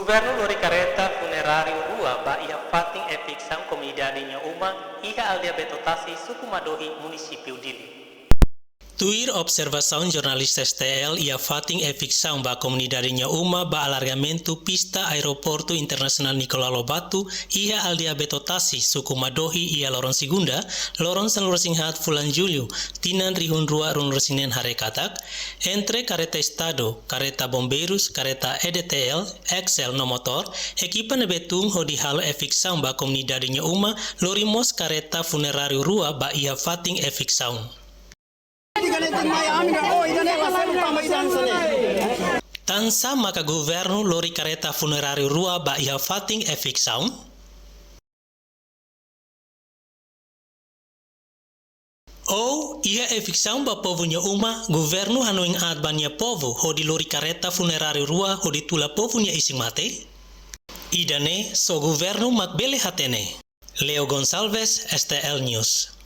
Governo lori careta funerario rua ba ia fating e ficção comunidade uma ia aldea betotasi suku Madohi município Dili. Tuir observação jornalista STL ia fating e ficção ba comunidade uma ba alargamento pista aeroporto internasional Nicolau Lobato ia aldea betotasi suku Madohi ia loron segunda loron salursinhat fulan Julio tinan rihun rua run resinen harekatak entre careta estado careta bombeiros careta EDTL Excel no motor equipa nebetung ho di halo e ficção ba comunidade uma lorimos careta funerario rua ba ia fating e ficção. Tansa maka governo lori careta funerario rua ba ia fating e ficção? Ou ia e ficção ba povo nya uma governo hanoing ad banya povo ho di lori careta funerario rua ho di tula povo nya ising mate? Idane so governo mak bele hatene. Leo Gonçalves, STL News.